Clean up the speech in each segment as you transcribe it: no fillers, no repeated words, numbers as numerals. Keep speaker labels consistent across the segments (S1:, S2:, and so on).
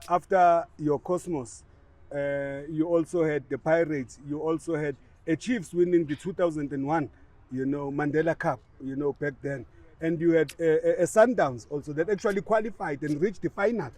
S1: after your Cosmos, you also had the Pirates, you also had a Chiefs winning the 2001, Mandela Cup, back then. And you had a Sundowns also that actually qualified and reached the final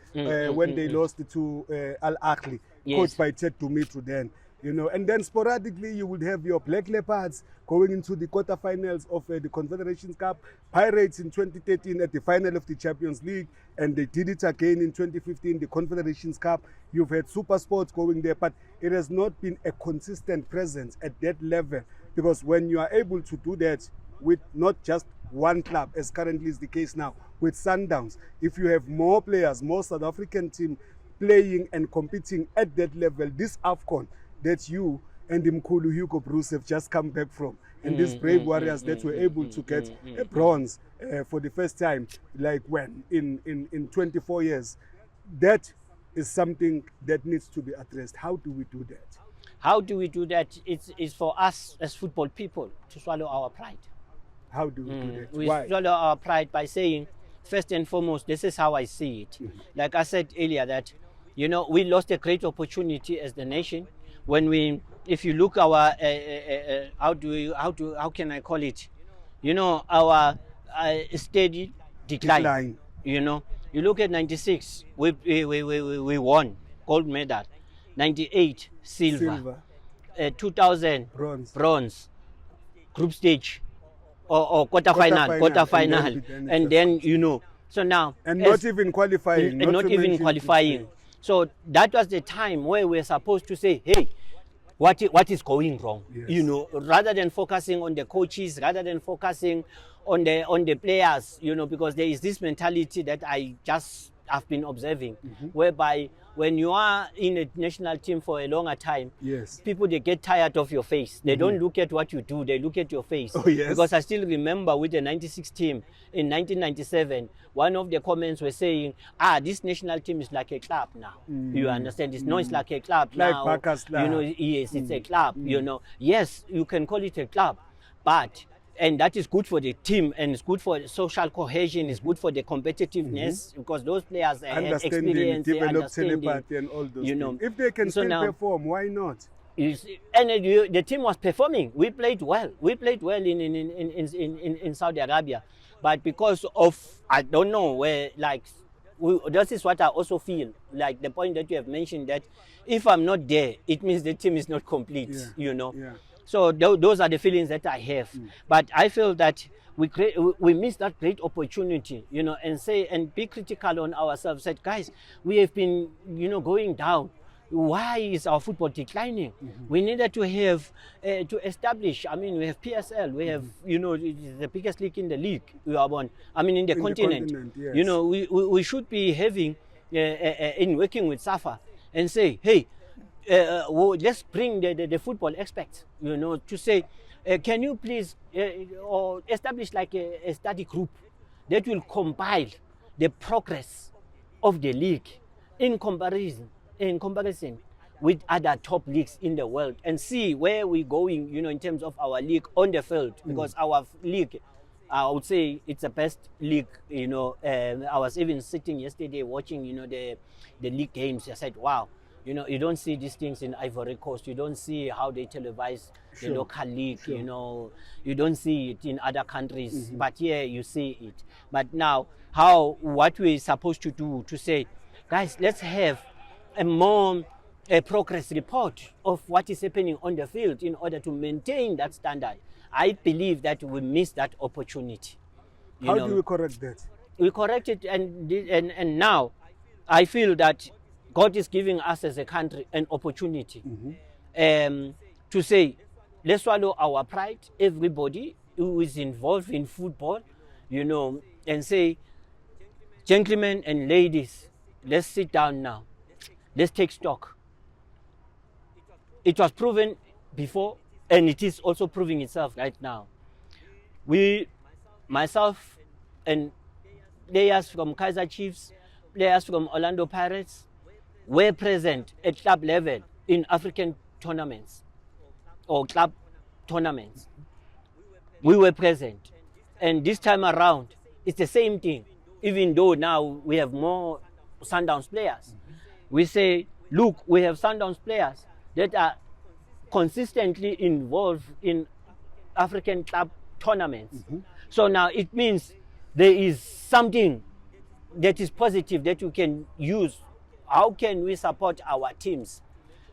S1: when they lost to Al Ahly, coached by Ted Dumitru then. And then sporadically you would have your Black Leopards going into the quarterfinals of the Confederations Cup, Pirates in 2013 at the final of the Champions League, and they did it again in 2015, the Confederations Cup. You've had Super Sports going there, but it has not been a consistent presence at that level, because when you are able to do that with not just one club, as currently is the case now with Sundowns, if you have more players, more South African team playing and competing at that level, this AFCON that you and Mkhulu Hugo Broos have just come back from, and these brave warriors that were able to get a bronze for the first time, like when in 24 years, that is something that needs to be addressed. How do we do that?
S2: How do we do that? It's for us as football people to swallow our pride.
S1: How do we do that?
S2: We
S1: Why?
S2: swallow our pride by saying, first and foremost, this is how I see it. Like I said earlier, that we lost a great opportunity as the nation when if you look our how can I call it? Our steady decline. You look at 96, we won gold medal, 98 silver. 2000 bronze, group stage or quarterfinal, and then so now
S1: and not even qualifying,
S2: not even qualifying. So that was the time where we're supposed to say, hey, what is going wrong?
S1: Yes.
S2: Rather than focusing on the coaches, rather than focusing on the players, because there is this mentality that I've been observing, whereby when you are in a national team for a longer time, people, they get tired of your face. They don't look at what you do, they look at your face.
S1: Oh, yes.
S2: Because I still remember with the 96 team in 1997, one of the comments were saying, this national team is like a club now. You understand? It's not like a club now.
S1: Like
S2: Yes, it's a club. Yes, you can call it a club, but and that is good for the team, and it's good for social cohesion, it's good for the competitiveness, because those players have experience,
S1: develop telepathy and all those things. If they can still perform, why not?
S2: And the team was performing. We played well. We played well in Saudi Arabia, but because of, I don't know where, this is what I also feel, like the point that you have mentioned, that if I'm not there, it means the team is not complete. So those are the feelings that I have. But I feel that we missed that great opportunity, and be critical on ourselves. Said, guys, we have been, going down. Why is our football declining? We needed to have to establish. I mean, we have PSL. We have, the biggest league in the league. In the continent.
S1: Yes.
S2: We should be having in working with SAFA and say, hey. Let's bring the football experts, to say, can you please or establish like a study group that will compile the progress of the league in comparison with other top leagues in the world, and see where we're going, in terms of our league on the field, because our league, I would say it's the best league, I was even sitting yesterday watching, the league games. I said, wow. You don't see these things in Ivory Coast. You don't see how they televise the local league. You don't see it in other countries. But here you see it. But now, what we're supposed to do, to say, guys, let's have a progress report of what is happening on the field in order to maintain that standard. I believe that we missed that opportunity.
S1: How do we correct that?
S2: We correct it, and now I feel that God is giving us as a country an opportunity to say, let's swallow our pride, everybody who is involved in football, and say, gentlemen and ladies, let's sit down now. Let's take stock. It was proven before, and it is also proving itself right now. Myself and players from Kaizer Chiefs, players from Orlando Pirates, were present at club level in African tournaments or club tournaments. We were present. And this time around, it's the same thing. Even though now we have more Sundowns players, We say, look, we have Sundowns players that are consistently involved in African club tournaments. So now it means there is something that is positive that we can use. How can we support our teams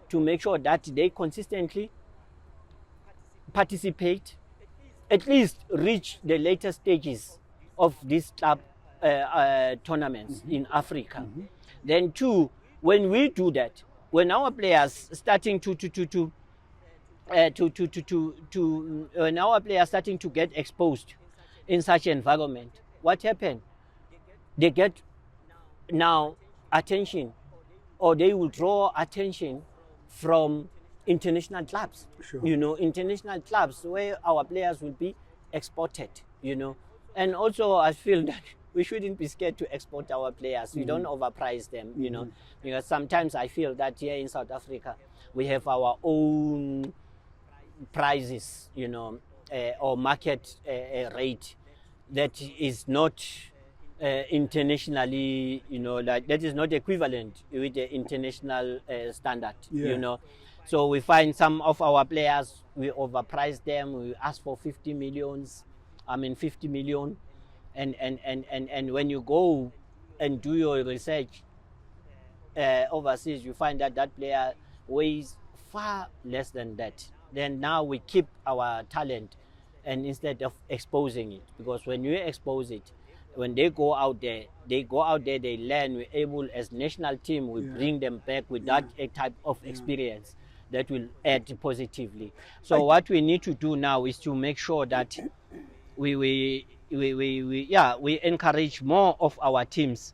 S2: to make sure that they consistently participate, at least reach the later stages of these club tournaments in Africa? Then two, when we do that, when our players starting when our players starting to get exposed in such environment, what happened? They get now attention, or they will draw attention from international clubs.
S1: Sure.
S2: You know, international clubs where our players will be exported, you know. And also I feel that we shouldn't be scared to export our players. We don't overprice them, you know, because sometimes I feel that here in South Africa we have our own prices, you know, or market rate that is not internationally, you know, like that is not equivalent with the international standard, you know. So we find some of our players, we overprice them, we ask for 50 million, and when you go and do your research overseas, you find that that player weighs far less than that. Then now we keep our talent, and instead of exposing it, because when you expose it, when they go out there, they learn. We're able, as national team, we bring them back with that type of experience that will add positively. So what we need to do now is to make sure that we encourage more of our teams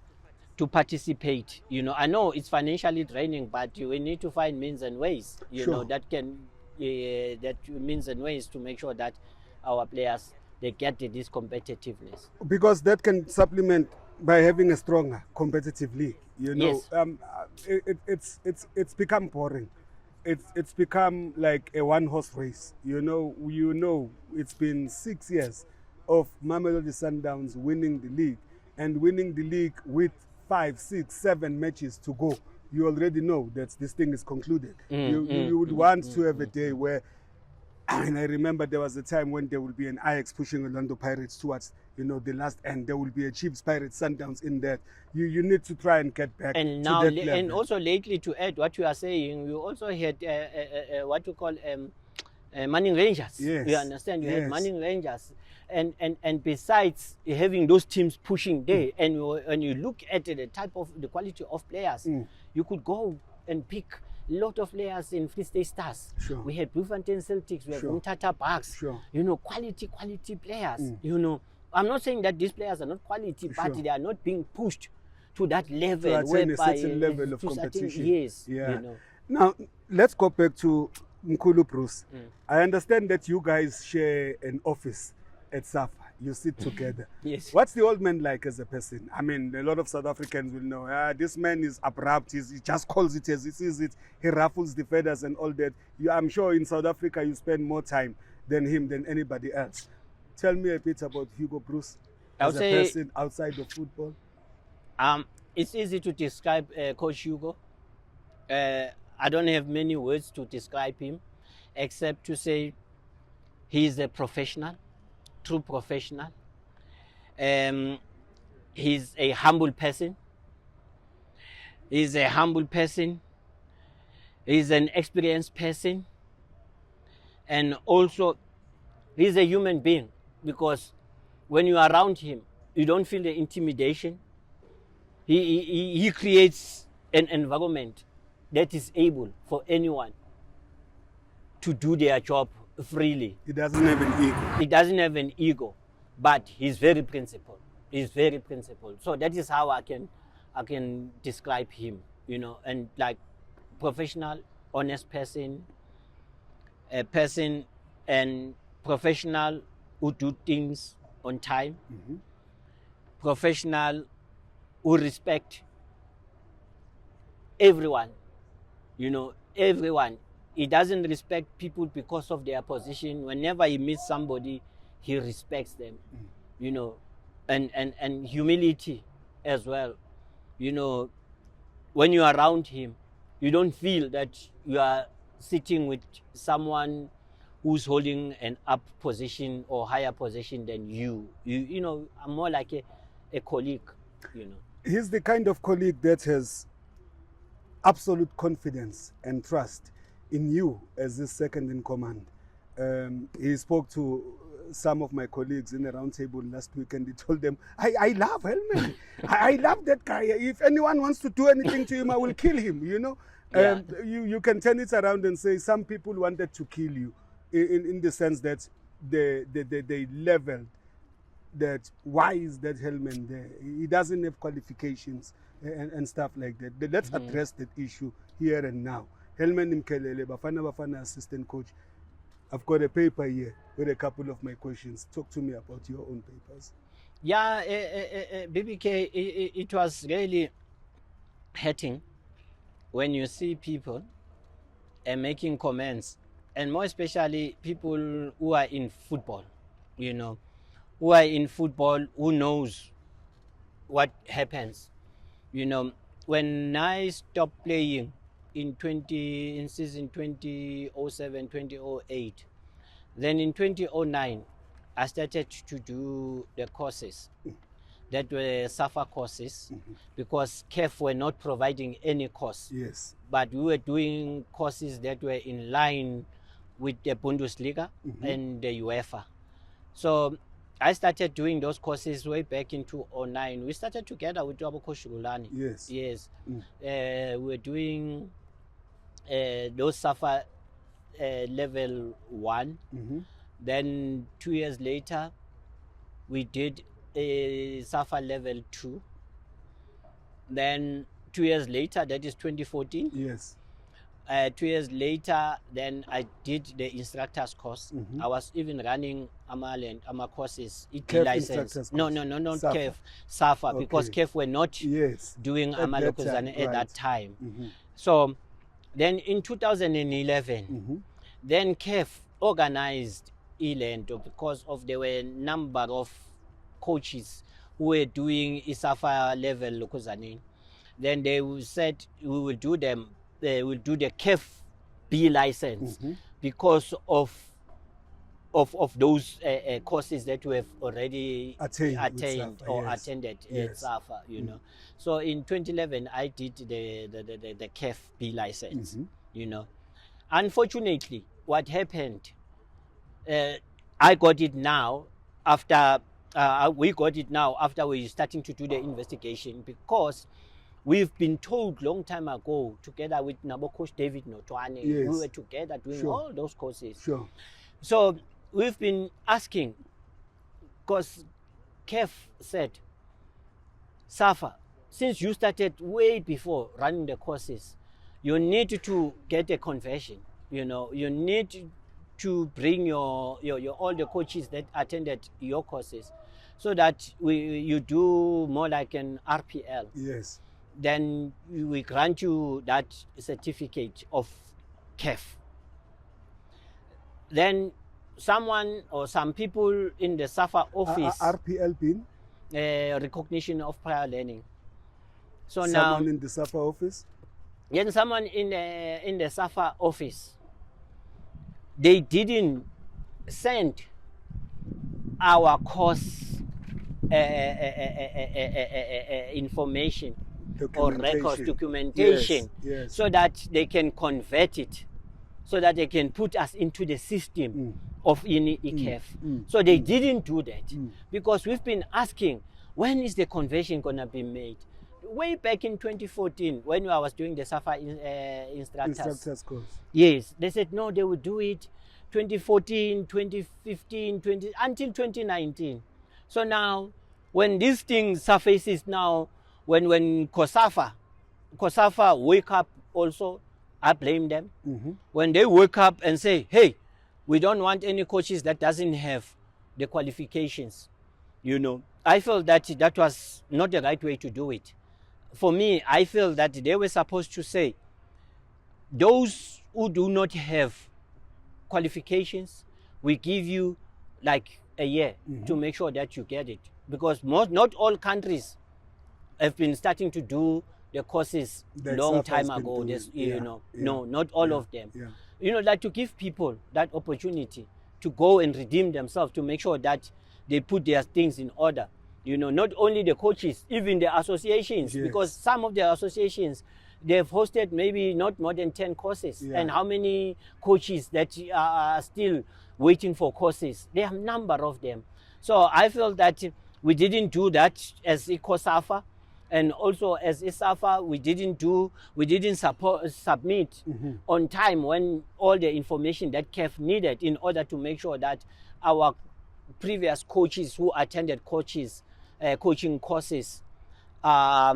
S2: to participate. You know, I know it's financially draining, but we need to find means and ways, you know, that can that means and ways to make sure that our players, they get this competitiveness.
S1: Because that can supplement by having a stronger competitive league. You know, it's become boring. It's become like a one-horse race. You know, it's been 6 years of Mamelodi Sundowns winning the league, and winning the league with 5, 6, 7 matches to go. You already know that this thing is concluded. You would want to have a day where, and I remember there was a time when there will be an Ajax pushing Orlando Pirates towards, you know, the last end. There will be a Chiefs Pirates Sundowns in that. You need to try and get back
S2: and
S1: to
S2: now
S1: that level.
S2: And also lately, to add what you are saying, you also had what you call Manning Rangers.
S1: Yes.
S2: You understand? You had Manning Rangers, and besides having those teams pushing there, and when you look at the quality of players, you could go and pick a lot of players in Free State Stars.
S1: Sure.
S2: We had Bloemfontein Celtics, we had Umtata Bucks.
S1: Sure.
S2: You know, quality players. You know, I'm not saying that these players are not quality, but they are not being pushed to that level,
S1: to attain a certain level of competition.
S2: Yes.
S1: Yeah.
S2: You know.
S1: Now let's go back to Hugo Broos. I understand that you guys share an office at SAFA. You sit together.
S2: Yes.
S1: What's the old man like as a person? I mean, a lot of South Africans will know, this man is abrupt. He just calls it as he sees it. He ruffles the feathers and all that. I'm sure in South Africa you spend more time than him, than anybody else. Tell me a bit about Hugo Broos as a person outside of football.
S2: It's easy to describe Coach Hugo. I don't have many words to describe him, except to say he's a professional, true professional. He's a humble person. He's a humble person. He's an experienced person. And also, he's a human being, because when you are around him, you don't feel the intimidation. He creates an environment that is able for anyone to do their job freely.
S1: He doesn't have an ego.
S2: He doesn't have an ego, but he's very principled. He's very principled. So that is how I can describe him, you know, and like professional, honest person, a person and professional who do things on time, professional who respect everyone, you know, everyone. He doesn't respect people because of their position. Whenever he meets somebody, he respects them, you know, and humility as well. You know, when you are around him, you don't feel that you are sitting with someone who's holding an up position or higher position than you. You know, I'm more like a colleague, you know.
S1: He's the kind of colleague that has absolute confidence and trust in you as his second in command. He spoke to some of my colleagues in a round table last week, and he told them, I love Helman. I love that guy. If anyone wants to do anything to him, I will kill him, you know.
S2: Yeah.
S1: You can turn it around and say some people wanted to kill you in the sense that they leveled that why is that Helman there? He doesn't have qualifications and stuff like that. Let's address that issue here and now. Helman Mkhalele, Bafana Bafana assistant coach. I've got a paper here with a couple of my questions. Talk to me about your own papers.
S2: Yeah, BBK, it was really hurting when you see people making comments, and more especially people who are in football, you know, who are in football, who knows what happens. You know, when I stopped playing in season 2007, 2008, then in 2009, I started to do the courses that were SAFA courses because CAF were not providing any course.
S1: Yes.
S2: But we were doing courses that were in line with the Bundesliga and the UEFA. So I started doing those courses way back in 2009. We started together with Coach Gulani.
S1: Yes.
S2: Yes. We were doing those SAFA level 1. Then 2 years later, we did a SAFA level 2. Then 2 years later, that is 2014.
S1: Yes.
S2: 2 years later, then I did the instructor's course. I was even running AMA courses, ET license. No, not KEF, SAFA, okay. Because KEF were not doing AMA Lokozane at that time. So then in 2011, then KEF organized Elendo because of there were a number of coaches who were doing SAFA level Lokozane. Then they said we will do them. They will do the KEF B license because of those courses that we have already attained or attended at SAFA, you know. So in 2011, I did the KEF B license, you know. Unfortunately, what happened, I got it now after, we got it now after we starting to do the investigation because we've been told long time ago, together with Nabo Coach David Notwane, we were together doing all those courses. So we've been asking, because KEF said, SAFA, since you started way before running the courses, you need to get a conversion. You know, you need to bring your all the coaches that attended your courses, so that you do more like an RPL.
S1: Yes.
S2: Then we grant you that certificate of KEF. Then someone or some people in the SAFA office,
S1: RPL pin,
S2: recognition of prior learning. So
S1: someone
S2: now
S1: in the SAFA office.
S2: Then someone in the SAFA office, they didn't send our course information or records, documentation, so that they can convert it, so that they can put us into the system of EKF. So they didn't do that because we've been asking, when is the conversion going to be made? Way back in 2014, when I was doing the SAFA instructors
S1: course.
S2: Yes, they said no, they would do it 2014, 2015, until 2019. So now, when this thing surfaces now, when COSAFA wake up also, I blame them. When they wake up and say, hey, we don't want any coaches that doesn't have the qualifications, you know, I felt that that was not the right way to do it. For me, I feel that they were supposed to say, those who do not have qualifications, we give you like a year to make sure that you get it. Because not all countries have been starting to do the courses
S1: That
S2: long
S1: Safa has
S2: time
S1: been
S2: ago.
S1: doing.
S2: There's,
S1: Yeah,
S2: you know,
S1: yeah,
S2: no, not all
S1: yeah,
S2: of them.
S1: yeah.
S2: You know, that to give people that opportunity to go and redeem themselves, to make sure that they put their things in order. You know, not only the coaches, even the associations,
S1: Yes.
S2: because some of the associations, they've hosted maybe not more than 10 courses.
S1: Yeah.
S2: And how many coaches that are still waiting for courses? There are a number of them. So I feel that we didn't do that as ECOSAFA. And also as ISAFA, we didn't submit on time when all the information that CAF needed in order to make sure that our previous coaches who attended coaching courses are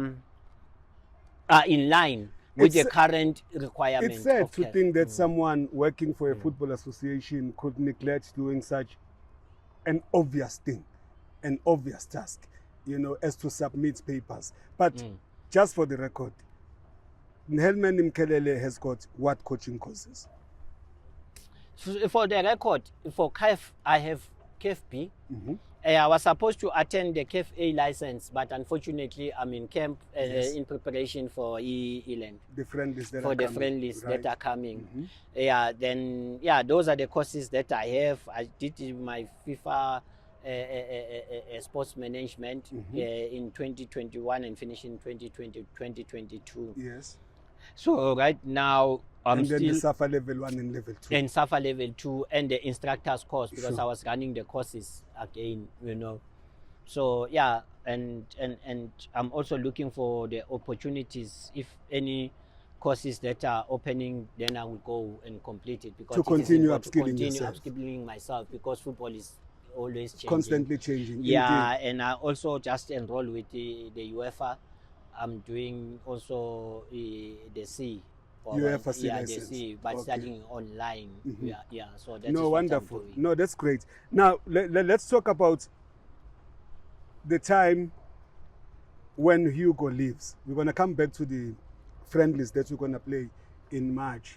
S2: in line with the current requirements.
S1: It's sad
S2: of
S1: to
S2: CAF.
S1: think that someone working for a football association could neglect doing such an obvious thing, an obvious task, you know, as to submit papers. But just for the record, Helman Mkhalele has got what coaching courses?
S2: For the record, for CAF, I have CAF B. I was supposed to attend the CAF A license, but unfortunately, I'm in camp in preparation for E-Land.
S1: The friendlies that
S2: for
S1: are
S2: the
S1: coming,
S2: friendlies
S1: right?
S2: that are coming. Those are the courses that I have. I did my FIFA sports management in 2021 and finished in 2022.
S1: Yes.
S2: So right now I'm
S1: and then
S2: still
S1: the SAFA level 1 and level 2.
S2: in SAFA level 2 and the instructor's course, because
S1: Sure.
S2: I was running the courses again, you know. So yeah, and I'm also looking for the opportunities. If any courses that are opening, then I will go and complete it, because
S1: To
S2: it is
S1: continue
S2: important to
S1: upskilling
S2: continue
S1: yourself.
S2: upskilling myself, because football is always changing.
S1: Constantly changing.
S2: Yeah,
S1: Indeed.
S2: and I also just enroll with the UEFA. I'm doing also the C.
S1: UEFA C
S2: yeah,
S1: license.
S2: the C, but
S1: Okay.
S2: studying online. Yeah, so that's
S1: No,
S2: what I'm
S1: wonderful.
S2: doing.
S1: No, that's great. Now, let's talk about the time when Hugo leaves. We're going to come back to the friendlies that we're going to play in March.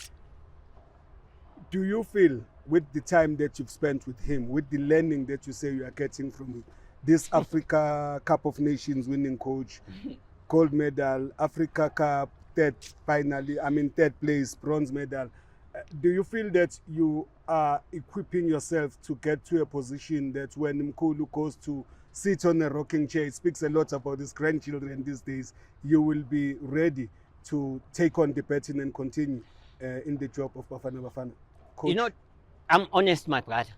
S1: Do you feel, with the time that you've spent with him, with the learning that you say you are getting from this Africa Cup of Nations winning coach, gold medal, Africa Cup, third place, bronze medal, do you feel that you are equipping yourself to get to a position that when Mkulu goes to sit on a rocking chair, it speaks a lot about his grandchildren these days, you will be ready to take on the baton and continue in the job of Bafana Bafana? Coach.
S2: You know, I'm honest, my brother.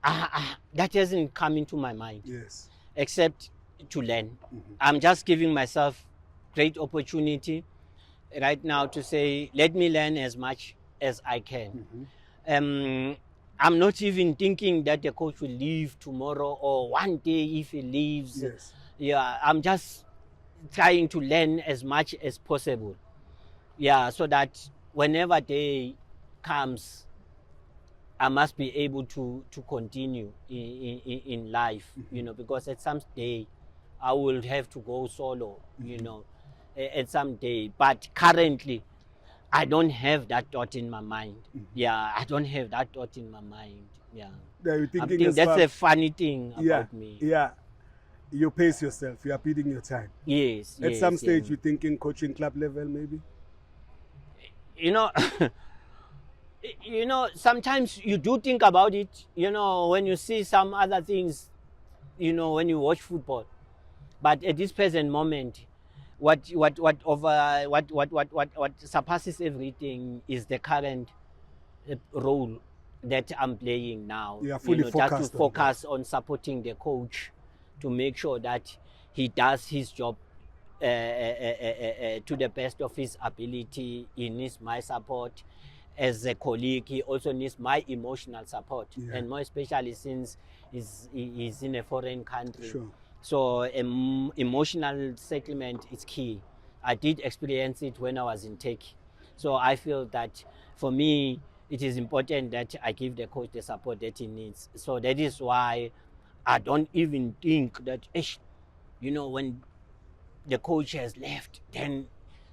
S2: That hasn't come into my mind.
S1: Yes.
S2: Except to learn. I'm just giving myself great opportunity right now to say, let me learn as much as I can. I'm not even thinking that the coach will leave tomorrow or one day if he leaves.
S1: Yes.
S2: Yeah, I'm just trying to learn as much as possible. Yeah, so that whenever day comes, I must be able to continue in life, you know, because at some day I will have to go solo, you know, at some day. But currently, I don't have that thought in my mind. Yeah, I don't have that thought in my mind. Yeah.
S1: Are you
S2: I
S1: thinking
S2: think
S1: as
S2: that's
S1: far-
S2: a funny thing about me.
S1: Yeah. You pace yourself. You are beating your time.
S2: Yes.
S1: At
S2: yes,
S1: some stage,
S2: yeah.
S1: you're thinking coaching club level, maybe?
S2: You know, you know, sometimes you do think about it, you know, when you see some other things, you know, when you watch football. But at this present moment, what surpasses everything is the current role that I'm playing now.
S1: You are fully
S2: just
S1: focused
S2: to
S1: on
S2: focus on supporting the coach, to make sure that he does his job to the best of his ability. He needs my support as a colleague. He also needs my emotional support, and more especially since he's in a foreign country.
S1: Sure.
S2: So emotional settlement is key. I did experience it when I was in Turkey. So I feel that for me, it is important that I give the coach the support that he needs. So that is why I don't even think that, you know, when the coach has left, then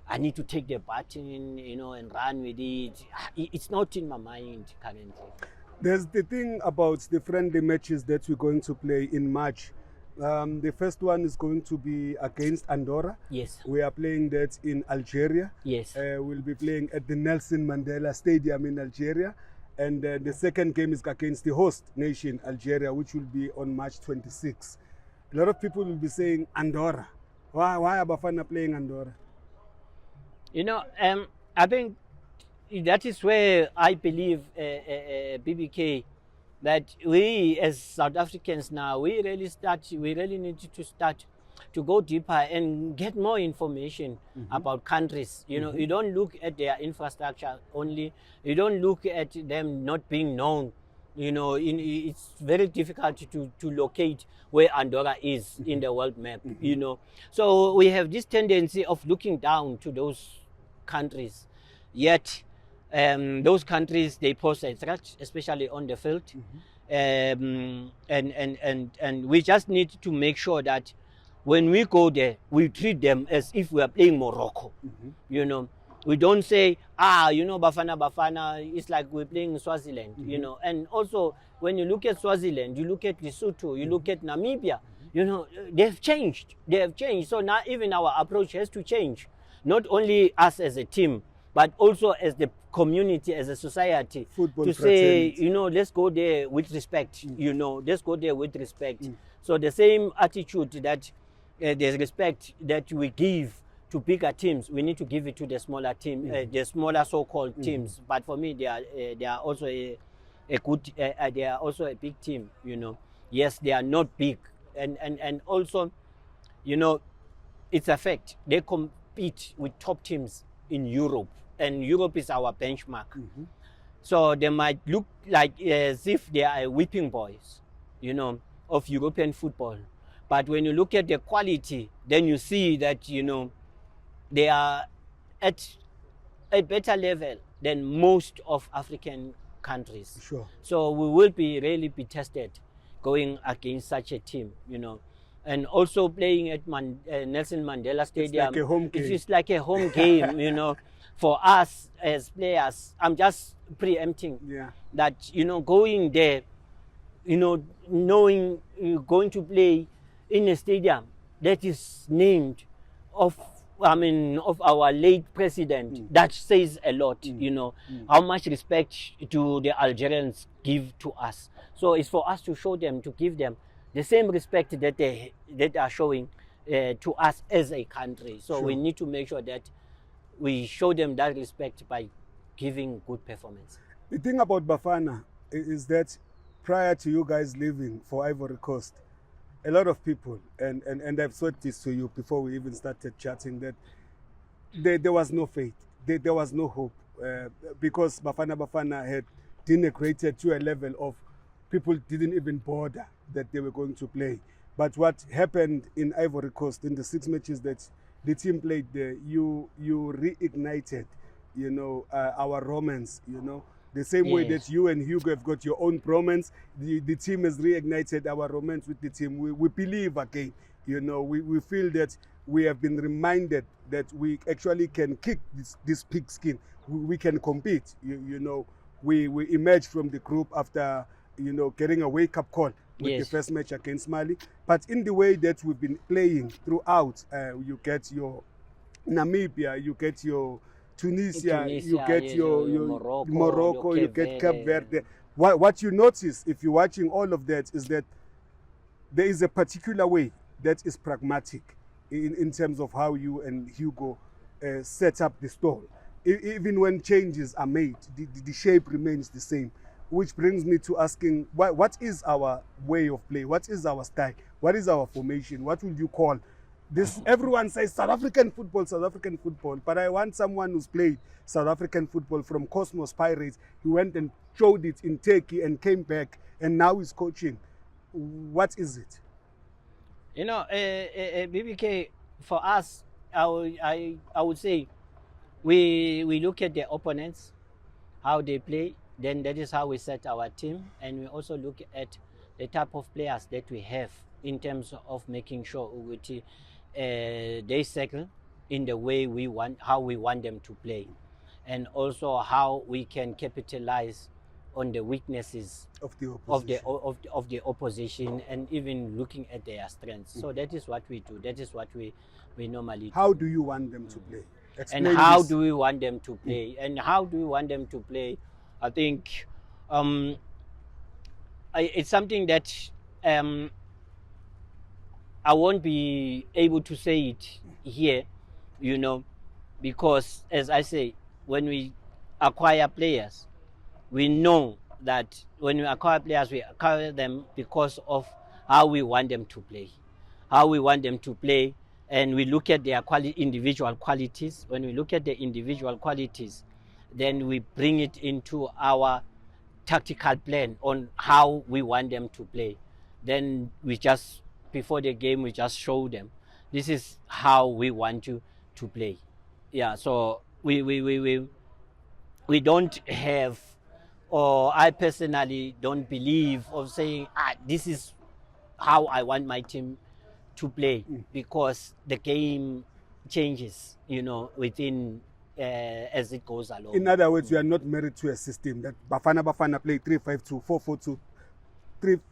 S2: I need to take the baton, you know, and run with it. It's not in my mind currently.
S1: There's the thing about the friendly matches that we're going to play in March. The first one is going to be against Andorra.
S2: Yes.
S1: We are playing that in Algeria.
S2: Yes.
S1: We'll be playing at the Nelson Mandela Stadium in Algeria. And the second game is against the host nation, Algeria, which will be on March 26. A lot of people will be saying Andorra. Why are Bafana playing Andorra?
S2: You know, I think that is where I believe, BBK, that we as South Africans now, we really need to start to go deeper and get more information about countries. You know, you don't look at their infrastructure only. You don't look at them not being known. You know, it's very difficult to locate where Andorra is in the world map, you know. So we have this tendency of looking down to those countries. Yet, those countries, they pose a threat, especially on the field. And we just need to make sure that when we go there, we treat them as if we are playing Morocco. You know, we don't say, you know, Bafana, it's like we're playing Swaziland, you know. And also, when you look at Swaziland, you look at Lesotho, you look at Namibia, you know, they've changed. They have changed. So now even our approach has to change. Not only us as a team, but also as the community, as a society,
S1: Football
S2: to say, you know, let's go there with respect, you know, let's go there with respect. So the same attitude that there's respect that we give to bigger teams, we need to give it to the smaller team, the smaller so-called teams. But for me, they are also a good, they are also a big team, you know. Yes, they are not big. And also, you know, it's a fact. They compete with top teams in Europe. And Europe is our benchmark. So they might look like as if they are whipping boys, you know, of European football. But when you look at the quality, then you see that, you know, they are at a better level than most of African countries.
S1: Sure.
S2: So we will really be tested going against such a team, you know. And also playing at Nelson Mandela Stadium.
S1: It's like a home game.
S2: It's like a home game, you know. For us as players, I'm just preempting that, you know, going there, you know, knowing you're going to play in a stadium that is named of our late president, that says a lot, you know, how much respect do the Algerians give to us. So it's for us to show them, to give them the same respect that they are showing to us as a country. So we need to make sure that we show them that respect by giving good performance.
S1: The thing about Bafana is that prior to you guys leaving for Ivory Coast, a lot of people, and I've said this to you before we even started chatting, that there was no faith, there was no hope, because Bafana had denigrated to a level of people didn't even bother that they were going to play. But what happened in Ivory Coast in the 6 matches that the team played there, you reignited, you know, our romance, you know. The same way that you and Hugo have got your own romance, the team has reignited our romance with the team. We believe again, you know, we feel that we have been reminded that we actually can kick this pigskin. We can compete, you know. We emerged from the group after, you know, getting a wake-up call with the first match against Mali. But in the way that we've been playing throughout, you get your Namibia, you get your Tunisia, you get your Morocco, you get Cape Verde. What you notice if you're watching all of that is that there is a particular way that is pragmatic in terms of how you and Hugo set up the stall. Even when changes are made, the shape remains the same. Which brings me to asking, what is our way of play? What is our style? What is our formation? What would you call this? Everyone says South African football, but I want someone who's played South African football from Cosmos Pirates. He went and showed it in Turkey and came back, and now he's coaching. What is it?
S2: You know, BBK, for us, I would say we look at the opponents, how they play. Then that is how we set our team, and we also look at the type of players that we have in terms of making sure they settle in the way we want, how we want them to play, and also how we can capitalize on the weaknesses
S1: of the
S2: of the opposition, and even looking at their strengths. So that is what we do. That is what we normally do.
S1: How do you want them to play? Explain
S2: and how
S1: this.
S2: do we want them to play? And how do we want them to play? I think it's something that I won't be able to say it here, you know, because as I say, when we acquire players, we know that when we acquire players, we acquire them because of how we want them to play. How we want them to play, and we look at their individual qualities. When we look at the individual qualities, then we bring it into our tactical plan on how we want them to play. Then we just, before the game, we just show them, this is how we want you to play. Yeah, so we don't have, or I personally don't believe of saying, this is how I want my team to play, because the game changes, you know, within as it goes along.
S1: In other words, you are not married to a system that Bafana play 3-5-2, 4-4-2,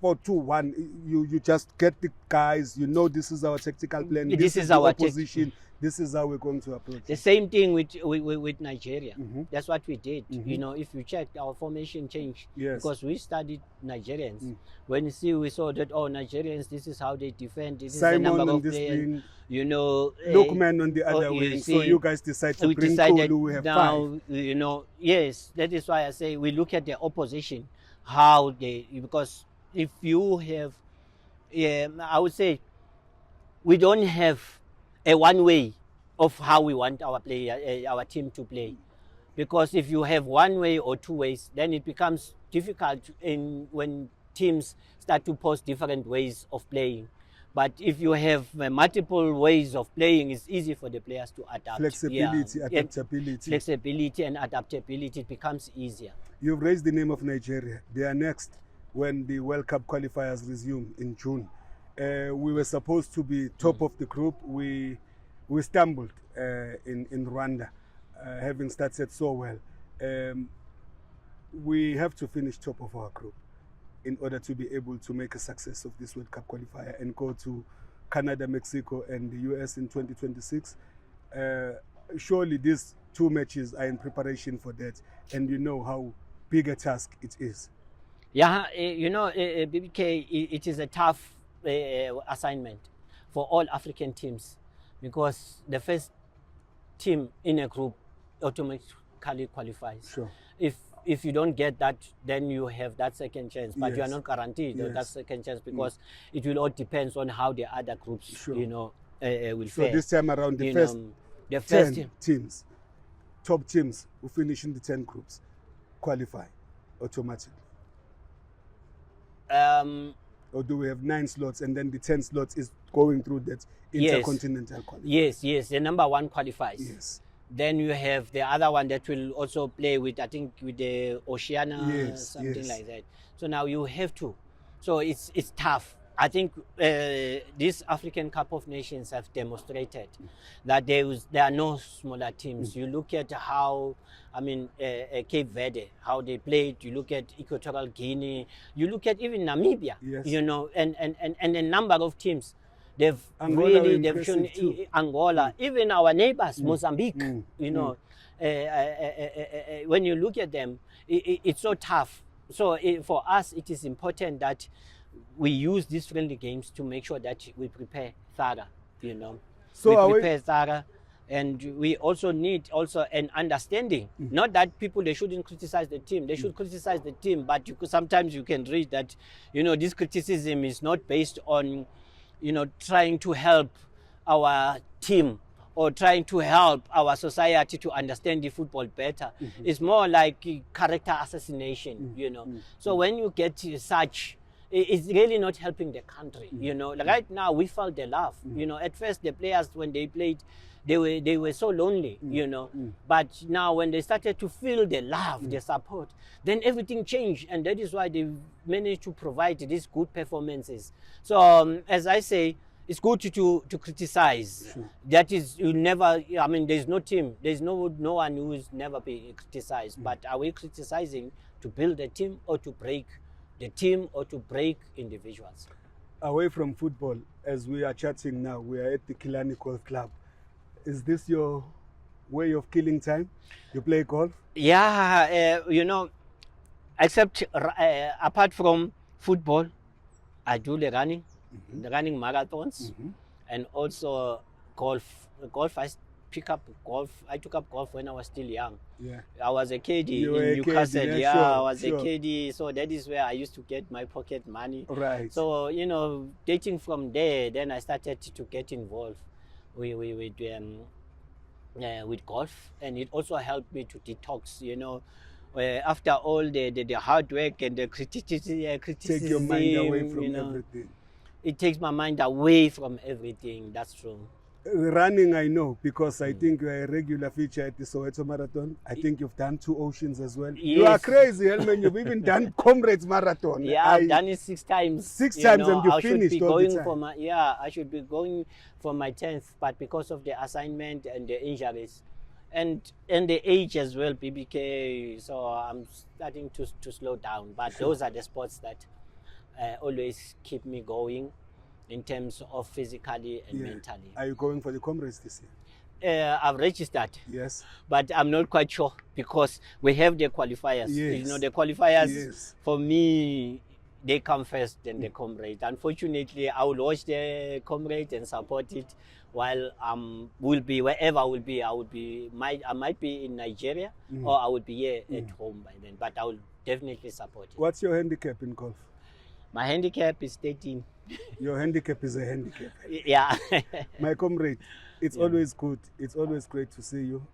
S1: 3-4-2-1. You just get the guys. You know, this is our tactical plan. This is our position. This is how we're going to approach.
S2: The same thing with Nigeria. That's what we did. You know, if you check, our formation changed.
S1: Yes.
S2: Because we studied Nigerians. When we saw that, Nigerians, this is how they defend. This
S1: Simon
S2: is the number
S1: on
S2: of
S1: this
S2: players.
S1: wing,
S2: you know,
S1: Lookman on the other wing. So you guys decide to bring Kulu. We have
S2: now, 5. You know, yes, that is why I say we look at the opposition, how they, because if you have, I would say, we don't have a one way of how we want our our team to play, because if you have one way or two ways, then it becomes difficult when teams start to post different ways of playing. But if you have multiple ways of playing, it's easy for the players to adapt.
S1: Flexibility, adaptability.
S2: Flexibility and adaptability, it becomes easier.
S1: You've raised the name of Nigeria. They are next when the World Cup qualifiers resume in June. We were supposed to be top of the group. We stumbled in Rwanda, having started so well. We have to finish top of our group in order to be able to make a success of this World Cup qualifier and go to Canada, Mexico, and the US in 2026. Surely these 2 matches are in preparation for that, and you know how big a task it is.
S2: Yeah, you know, BBK, it is a tough assignment for all African teams, because the first team in a group automatically qualifies.
S1: Sure.
S2: If you don't get that, then you have that second chance, but
S1: Yes.
S2: you are not guaranteed that second chance, because it will all depends on how the other groups,
S1: Sure.
S2: you know, will
S1: So
S2: fare.
S1: this time around, the first 10 teams, top teams who finish in the 10 groups, qualify automatically. Or do we have 9 slots and then the 10 slots is going through that intercontinental qualifier?
S2: Yes, the number 1 qualifies.
S1: Yes.
S2: Then you have the other one that will also play with, I think, with the Oceania, something like that. So now you have to. So it's tough. I think this African Cup of Nations have demonstrated that there are no smaller teams. You look at how, Cape Verde, how they played. You look at Equatorial Guinea. You look at even Namibia.
S1: Yes.
S2: You know, and a number of teams. They've shown
S1: too.
S2: Angola, even our neighbors, Mozambique. You know, when you look at them, it's so tough. So for us, it is important that we use these friendly games to make sure that we prepare thorough. You know,
S1: so
S2: we prepare thorough, and we also need an understanding. Not that people, they shouldn't criticize the team. They should criticize the team, but sometimes you can read that, you know, this criticism is not based on, you know, trying to help our team or trying to help our society to understand the football better. It's more like character assassination, you know. So when you get such, it's really not helping the country, you know. Like right now, we felt the love. You know, at first the players, when they played, they were so lonely, you know. But now when they started to feel the love, the support, then everything changed, and that is why they managed to provide these good performances. So as I say, it's good to criticize.
S1: Sure.
S2: That is, you never, I mean, there's no team, there's no one who is never being criticized. But are we criticizing to build a team or to break the team or to break individuals?
S1: Away from football, as we are chatting now, we are at the Kilani Golf Club. Is this your way of killing time? You play golf?
S2: Yeah, except apart from football, I do the running marathons, and also golf. I took up golf when I was still young.
S1: Yeah.
S2: I was a caddie
S1: You were
S2: in
S1: a
S2: Newcastle.
S1: caddie,
S2: Yeah,
S1: sure,
S2: I was
S1: sure.
S2: a caddie. So that is where I used to get my pocket money.
S1: Right.
S2: So, dating from there, then I started to get involved with golf, and it also helped me to detox, after all the hard work and the criticism.
S1: Take your mind away from everything.
S2: It takes my mind away from everything. That's true.
S1: Running, I know, because I think you're a regular feature at the Soweto Marathon. I think you've done 2 oceans as well.
S2: Yes.
S1: You are crazy, Helman. You've even done Comrades Marathon.
S2: Yeah, I've done it 6 times.
S1: 6 times, and you
S2: I should
S1: finished
S2: be
S1: all the
S2: going
S1: time.
S2: I should be going for my 10th, but because of the assignment and the injuries, and the age as well, BBK, so I'm starting to slow down. But those are the sports that always keep me going in terms of physically and mentally.
S1: Are you going for the Comrades this year?
S2: I've registered.
S1: Yes.
S2: But I'm not quite sure because we have the qualifiers.
S1: Yes.
S2: The qualifiers,
S1: Yes.
S2: for me, they come first, then the Comrade. Unfortunately, I will watch the Comrade and support it while will be wherever I will be. I might be in Nigeria or I will be here at home by then. But I will definitely support it.
S1: What's your handicap in golf?
S2: My handicap is 13.
S1: Your handicap is a handicap.
S2: Yeah.
S1: My comrade, it's always good. It's always great to see you.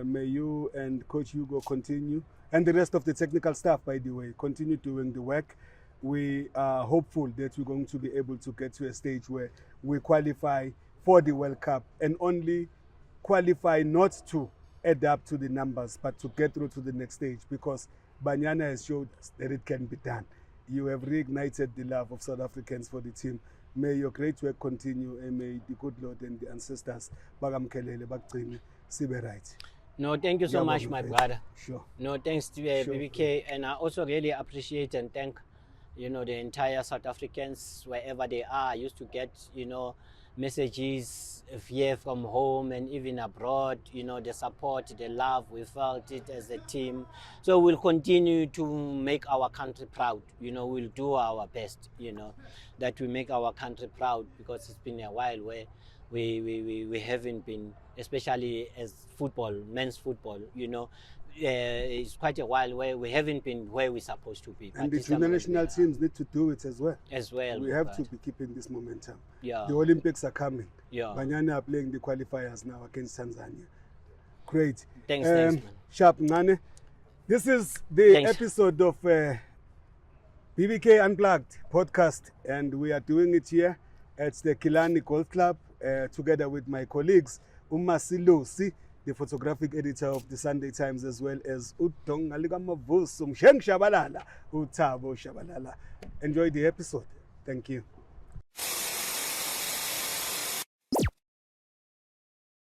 S1: May you and Coach Hugo continue, and the rest of the technical staff, by the way, continue doing the work. We are hopeful that we're going to be able to get to a stage where we qualify for the World Cup, and only qualify not to add up to the numbers, but to get through to the next stage, because Banyana has showed us that it can be done. You have reignited the love of South Africans for the team. May your great work continue, and may the good Lord and the ancestors Mkhalele bakugcine sibe right.
S2: No, thank you so much, my brother.
S1: Sure.
S2: No, thanks to BBK, and I also really appreciate and thank, the entire South Africans wherever they are. I used to get, messages here from home and even abroad, the support, the love. We felt it as a team. So we'll continue to make our country proud. We'll do our best, that we make our country proud, because it's been a while where we haven't been, especially as football, men's football, it's quite a while where we haven't been where we're supposed to be.
S1: And the international teams need to do it as well. We have to be keeping this momentum.
S2: Yeah.
S1: The Olympics are coming.
S2: Yeah.
S1: Banyana are playing the qualifiers now against Tanzania. Great.
S2: Thanks, man.
S1: Sharp Ngane. This is the episode of BBK Unplugged podcast, and we are doing it here at the Kilani Golf Club together with my colleagues, Umasilosi, the photographic editor of the Sunday Times, as well as Utong Shabalala, Utabo Shabalala. Enjoy the episode. Thank you.